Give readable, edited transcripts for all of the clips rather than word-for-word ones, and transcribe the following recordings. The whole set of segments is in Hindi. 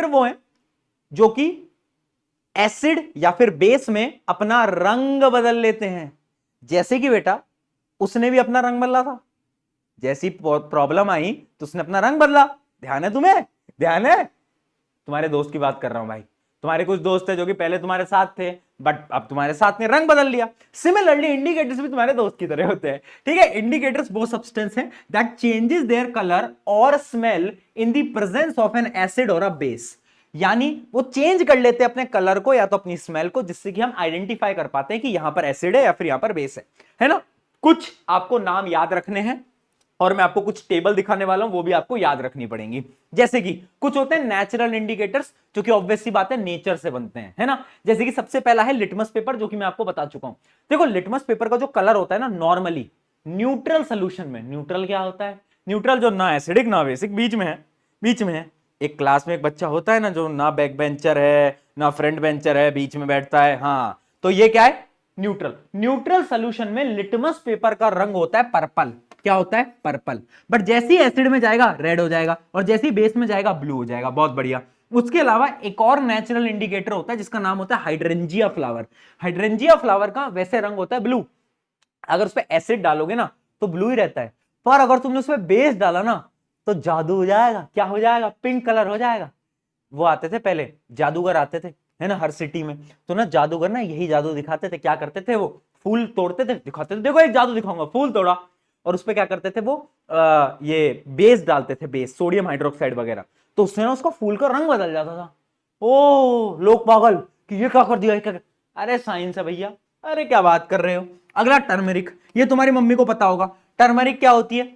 वो है जो कि एसिड या फिर बेस में अपना रंग बदल लेते हैं। जैसे कि बेटा उसने भी अपना रंग बदला था, जैसी प्रॉब्लम आई तो उसने अपना रंग बदला। ध्यान है तुम्हें? ध्यान है? तुम्हारे दोस्त की बात कर रहा हूं भाई। तुम्हारे कुछ दोस्त है जो कि पहले तुम्हारे साथ थे बट अब तुम्हारे साथ ने रंग बदल लिया। सिमिलरली इंडिकेटर्स भी तुम्हारे दोस्त की तरह होते हैं, ठीक है। इंडिकेटर्स वो सब्सटेंस है दैट चेंजेस देयर कलर और smell in the presence of N acid और अ बेस। यानी वो चेंज कर लेते हैं अपने कलर को या तो अपनी स्मेल को, जिससे कि हम आइडेंटिफाई कर पाते हैं कि यहां पर एसिड है या फिर यहां पर बेस है ना। कुछ आपको नाम याद रखने हैं और मैं आपको कुछ टेबल दिखाने वाला हूं, वो भी आपको याद रखनी पड़ेंगी। जैसे कि कुछ होते हैं नेचुरल इंडिकेटर्स जो कि ऑब्वियस सी बात है नेचर से बनते हैं, है ना। जैसे कि सबसे पहला है लिटमस पेपर, जो कि मैं आपको बता चुका हूं। देखो लिटमस पेपर का जो कलर होता है ना, नॉर्मली न्यूट्रल सोल्यूशन में, न्यूट्रल क्या होता है? न्यूट्रल जो ना एसिडिक ना बेसिक, बीच में है, बीच में है। एक क्लास में एक बच्चा होता है ना जो ना बैक बेंचर है ना फ्रंट बेंचर है, बीच में बैठता है, हाँ, तो ये क्या है? न्यूट्रल। न्यूट्रल सोल्यूशन में लिटमस पेपर का रंग होता है पर्पल। क्या होता है? पर्पल। बट जैसे ही एसिड में जाएगा रेड हो जाएगा और जैसे ही बेस में जाएगा ब्लू हो जाएगा। बहुत बढ़िया। उसके अलावा एक और नेचुरल इंडिकेटर होता है जिसका नाम होता है हाइड्रेंजिया फ्लावर। हाइड्रेंजिया फ्लावर का वैसे रंग होता है ब्लू। अगर उस पर एसिड डालोगे ना तो ब्लू ही रहता है, पर अगर तुमने उसमें बेस डाला ना तो जादू हो जाएगा। क्या हो जाएगा? पिंक कलर हो जाएगा। वो आते थे पहले, जादूगर आते थे, है ना, हर सिटी में। तो ना जादूगर ना यही जादू दिखाते थे। क्या करते थे? वो फूल तोड़ते थे, दिखाते थे, देखो एक जादू दिखाऊंगा, फूल तोड़ा, और उस पर क्या करते थे वो ये बेस डालते थे, बेस सोडियम हाइड्रोक्साइड वगैरह, तो उससे ना उसका फूल का रंग बदल जाता था। ओ लोग पागल कि ये क्या कर दिया, क्या? अरे साइंस है भैया। अरे क्या बात कर रहे हो। अगला टर्मरिक, ये तुम्हारी मम्मी को पता होगा। टर्मरिक क्या होती है?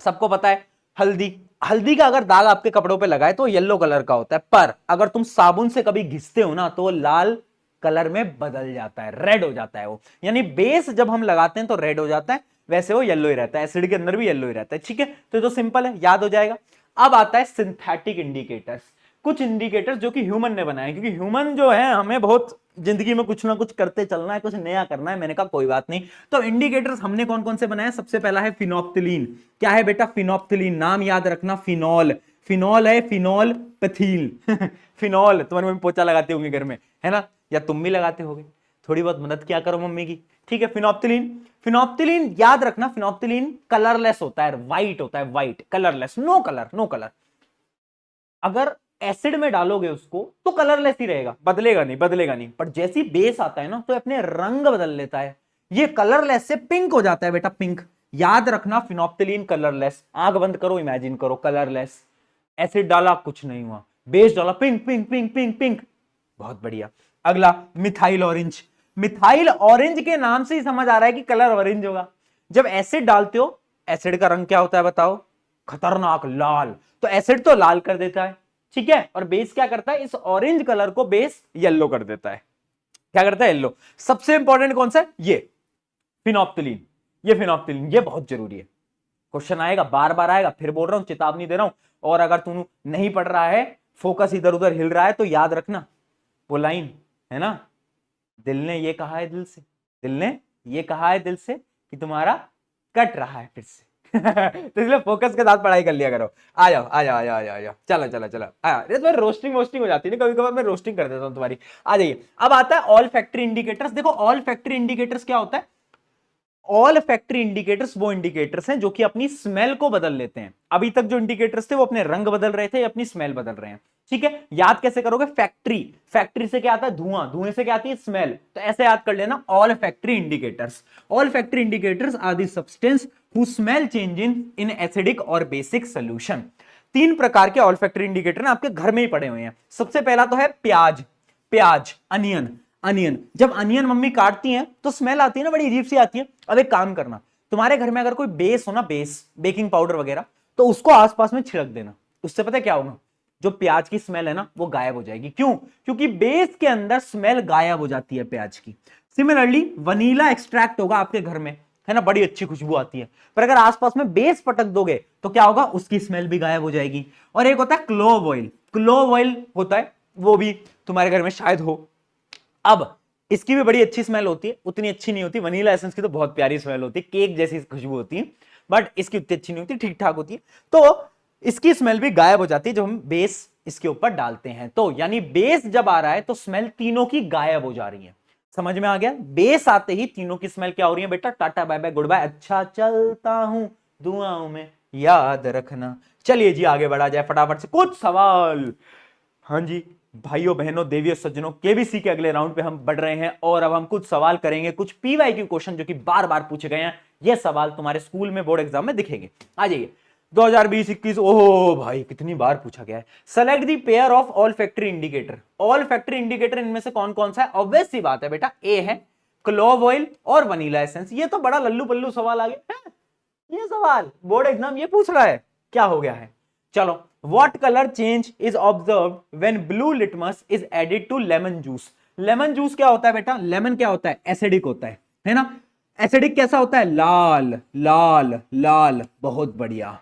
सबको पता है। हल्दी। हल्दी का अगर दाग आपके कपड़ों पे लगाए तो येलो कलर का होता है, पर अगर तुम साबुन से कभी घिसते हो ना तो वो लाल कलर में बदल जाता है, रेड हो जाता है वो। यानी बेस जब हम लगाते हैं तो रेड हो जाता है, वैसे वो येलो ही रहता है, एसिड के अंदर भी येलो ही रहता है, ठीक है। तो ये तो सिंपल है, याद हो जाएगा। अब आता है सिंथेटिक इंडिकेटर्स। कुछ इंडिकेटर्स जो कि ह्यूमन ने बनाए, क्योंकि ह्यूमन जो है हमें बहुत जिंदगी में कुछ ना कुछ करते चलना है, कुछ नया करना है। मैंने कहा कोई बात नहीं। तो इंडिकेटर्स हमने कौन कौन से बनाए? सबसे पहला है फिनोप्थिलीन। क्या है बेटा? फिनोप्थिलीन। नाम याद रखना, फिनॉल। फिनॉल है, फिनॉल पैथिल फिनॉल। तुम्हारी मम्मी पोछा लगाते होंगे घर में, है ना, या तुम भी लगाते होगे। थोड़ी बहुत मदद क्या करो मम्मी की, ठीक है। फिनोप्थिलीन। फिनोप्थिलीन याद रखना, फिनोप्थिलीन कलरलेस होता है, व्हाइट होता है, white, colourless, no colour, no colour. अगर एसिड में डालोगे उसको तो कलरलेस ही रहेगा, बदलेगा नहीं, बदलेगा नहीं। पर जैसी बेस आता है ना तो अपने रंग बदल लेता है। ये कलरलेस से पिंक हो जाता है बेटा, पिंक। याद रखना, फिनोप्थिलीन कलरलेस। आंख बंद करो, इमेजिन करो, कलरलेस। एसिड डाला कुछ नहीं हुआ, बेस डाला pink pink pink pink pink. बहुत बढ़िया। अगला मिथाइल ऑरेंज। मिथाइल ऑरेंज के नाम से ही समझ आ रहा है कि कलर ऑरेंज होगा। जब एसिड डालते हो, एसिड का रंग क्या होता है बताओ? खतरनाक लाल। तो एसिड तो लाल कर देता है, ठीक है, और बेस क्या करता है? इस ऑरेंज कलर को बेस येलो कर देता है। क्या करता है? येलो। सबसे इंपॉर्टेंट कौन सा है? ये फिनोप्थिलीन। ये फिनोप्थिलीन, ये बहुत जरूरी है। क्वेश्चन आएगा, बार बार आएगा, फिर बोल रहा हूं, चेतावनी दे रहा हूं। और अगर तू नहीं पढ़ रहा है, फोकस इधर उधर हिल रहा है, तो याद रखना वो लाइन, है ना, दिल ने ये कहा है दिल से, दिल ने ये कहा है दिल से कि तुम्हारा कट रहा है फिर से तो इसलिए फोकस के साथ पढ़ाई कर लिया करो। आ जाओ आ जाओ आ जाओ आ जाओ, चलो चलो चलो। अरे तुम्हारी रोस्टिंग वोस्टिंग हो जाती है ना कभी कभार, मैं रोस्टिंग कर देता हूँ तुम्हारी। आ जाइए। अब आता है ऑल फैक्ट्री इंडिकेटर्स। देखो ऑल फैक्ट्री इंडिकेटर्स क्या होता है? ऑल फैक्ट्री इंडिकेटर्स वो इंडिकेटर्स हैं जो कि अपनी स्मेल को बदल लेते हैं। अभी तक जो इंडिकेटर्स थे वो अपने रंग बदल रहे थे, अपनी स्मेल बदल रहे हैं, ठीक है। याद कैसे करोगे? फैक्ट्री, फैक्ट्री से क्या आता है? धुआं, धुएं से क्या आती है? स्मेल। तो ऐसे याद कर लेना, all factory indicators. All factory indicators are the substance who smell change in acidic और बेसिक सोल्यूशन। तीन प्रकार के ऑल फैक्ट्री इंडिकेटर ना आपके घर में ही पड़े हुए हैं। सबसे पहला तो है प्याज, प्याज, अनियन। अनियन, जब अनियन मम्मी काटती हैं तो स्मेल आती है ना, बड़ी अजीब सी आती है। अब एक काम करना, तुम्हारे घर में अगर कोई बेस हो ना, बेस, बेकिंग पाउडर वगैरह, तो उसको आसपास में छिड़क देना। उससे पता है क्या होगा? जो प्याज की स्मेल है ना वो गायब हो जाएगी। क्यों? क्योंकि बेस के अंदर स्मेल गायब हो जाती है प्याज की। सिमिलरली वनीला एक्सट्रैक्ट होगा आपके घर में, है ना, बड़ी अच्छी खुशबू आती है, पर अगर आसपास में बेस पटक दोगे तो क्या होगा? उसकी स्मेल भी गायब हो जाएगी। और एक होता है क्लोव ऑयल। क्लोव ऑयल होता है, वो भी तुम्हारे घर में शायद हो। अब इसकी भी बड़ी अच्छी स्मेल होती है, उतनी अच्छी नहीं होती। वनीला एसेंस की तो बहुत प्यारी स्मेल होती है, केक जैसी खुशबू होती है, बट इसकी उतनी अच्छी नहीं होती, ठीक ठाक होती है। तो इसकी स्मेल भी गायब हो जाती है जब हम बेस इसके ऊपर डालते हैं। तो यानी बेस जब आ रहा है तो स्मेल तीनों की गायब हो जा रही है। समझ में आ गया? बेस आते ही तीनों की स्मेल क्या हो रही है बेटा? Tata bye bye goodbye, अच्छा चलता हूं दुआओं में याद रखना। चलिए जी आगे बढ़ा जाए फटाफट से कुछ सवाल। हाँ जी भाइयों बहनों देवियों सज्जनों, केबीसी के अगले राउंड पे हम बढ़ रहे हैं और अब हम कुछ सवाल करेंगे, कुछ पीवाईक्यू क्वेश्चन जो कि बार बार पूछे गए हैं। ये सवाल तुम्हारे स्कूल में बोर्ड एग्जाम में दिखेंगे। आ जाइए 2020-21। ओह भाई कितनी बार पूछा गया है। Select the pair of all factory indicator. All factory indicator इनमें से कौन कौन सा है? ऑब्वियस सी बात है बेटा, ए है क्लोव ऑयल और वनीला एसेंस। ये तो बड़ा लल्लू पल्लू सवाल आ गया है। ये सवाल बोर्ड एग्जाम ये पूछ रहा है, क्या हो गया है? चलो, what color change is observed when blue litmus is added to lemon juice? Lemon juice क्या होता है बेटा? लेमन क्या होता है? एसिडिक होता है ना? एसिडिक कैसा होता है? लाल लाल लाल, बहुत बढ़िया।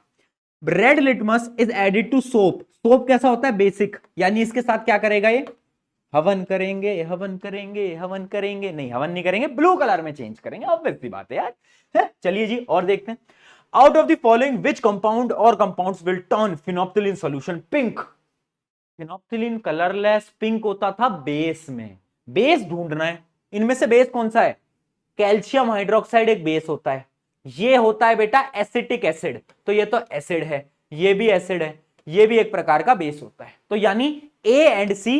Red litmus is added to soap. Soap कैसा होता है? बेसिक। यानी इसके साथ क्या करेगा ये? हवन करेंगे हवन करेंगे हवन करेंगे, नहीं हवन नहीं करेंगे, ब्लू कलर में चेंज करेंगे। ऑब्वियस सी बात है यार। चलिए जी और देखते हैं। Out of the following which compound or compounds will turn phenolphthalein solution pink? Phenolphthalein colourless pink होता था बेस में। बेस ढूंढना है, इनमें से बेस कौन सा है? कैल्शियम हाइड्रोक्साइड एक बेस होता है, ये होता है बेटा एसिटिक एसिड। तो ये तो एसिड है, ये भी एसिड है, ये भी एक प्रकार का बेस होता है। तो यानी A and C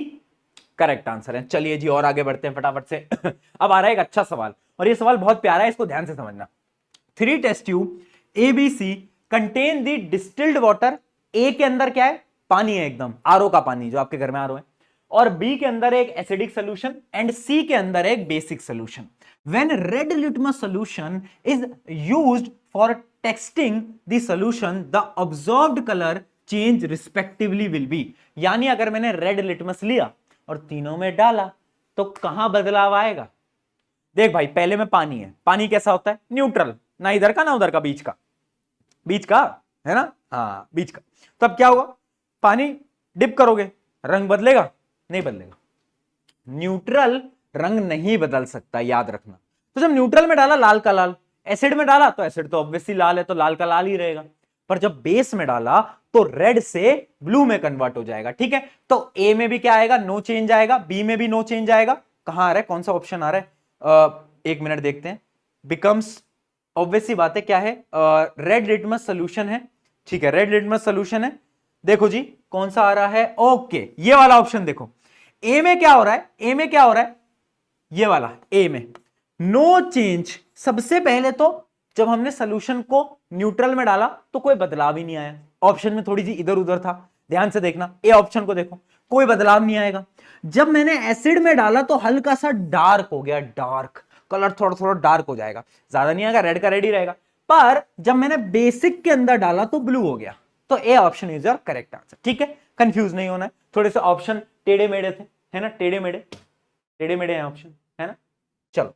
correct answer है। चलिए जी और आगे बढ़ते हैं फटाफट से। अब आ रहा है एक अच्छा सवाल और ये सवाल बहुत प्यारा है, इसको ध्यान से समझना। 3 test tube ABC contain the distilled water. A के अंदर क्या है? पानी है, एकदम आरओ का पानी जो आपके घर में आरओ है, और बी के अंदर एक एसिडिक सोल्यूशन एंड सी के अंदर एक basic solution. When red litmus solution is used for texting the solution the observed colour change respectively will be. यानी अगर मैंने रेड लिटमस लिया और तीनों में डाला तो कहां बदलाव आएगा? देख भाई पहले में पानी है, पानी कैसा होता है? न्यूट्रल, ना इधर का ना उधर का, बीच का, बीच का है ना? हाँ बीच का। तब क्या होगा? पानी डिप करोगे, रंग बदलेगा? नहीं बदलेगा। न्यूट्रल रंग नहीं बदल सकता, याद रखना। तो जब न्यूट्रल में डाला लाल का लाल, एसिड में डाला तो एसिड तो ऑब्वियसली लाल है तो लाल का लाल ही रहेगा, पर जब बेस में डाला तो रेड से ब्लू में कन्वर्ट हो जाएगा। ठीक है, तो ए में भी क्या आएगा? नो चेंज आएगा, बी में भी नो चेंज आएगा। कहां आ रहा है? कौन सा ऑप्शन आ रहा है? एक मिनट देखते हैं। बिकम्स, ऑब्वियस सी बात है क्या है? रेड लिटमस सोल्यूशन है। ठीक है, रेड लिटमस सोल्यूशन है। देखो जी कौन सा आ रहा है? ओके, ये वाला ऑप्शन देखो। ए में क्या हो रहा है? ए में क्या हो रहा है? ये वाला ए में नो चेंज। सबसे पहले तो जब हमने सोल्यूशन को न्यूट्रल में डाला तो कोई बदलाव ही नहीं आया। ऑप्शन में थोड़ी सी इधर उधर था, ध्यान से देखना। ए ऑप्शन को देखो, कोई बदलाव नहीं आएगा। जब मैंने एसिड में डाला तो हल्का सा डार्क हो गया, डार्क कलर थोड़ा थोड़ा डार्क हो जाएगा, ज्यादा नहीं आएगा, रेड का रेड ही रहेगा। पर जब मैंने बेसिक के अंदर डाला तो ब्लू हो गया। तो A option is your correct answer. ठीक है, कंफ्यूज नहीं होना है। थोड़े से ऑप्शन टेढ़े मेढ़े थे, है ना? टेढ़े मेढ़े हैं ऑप्शन, है ना? चलो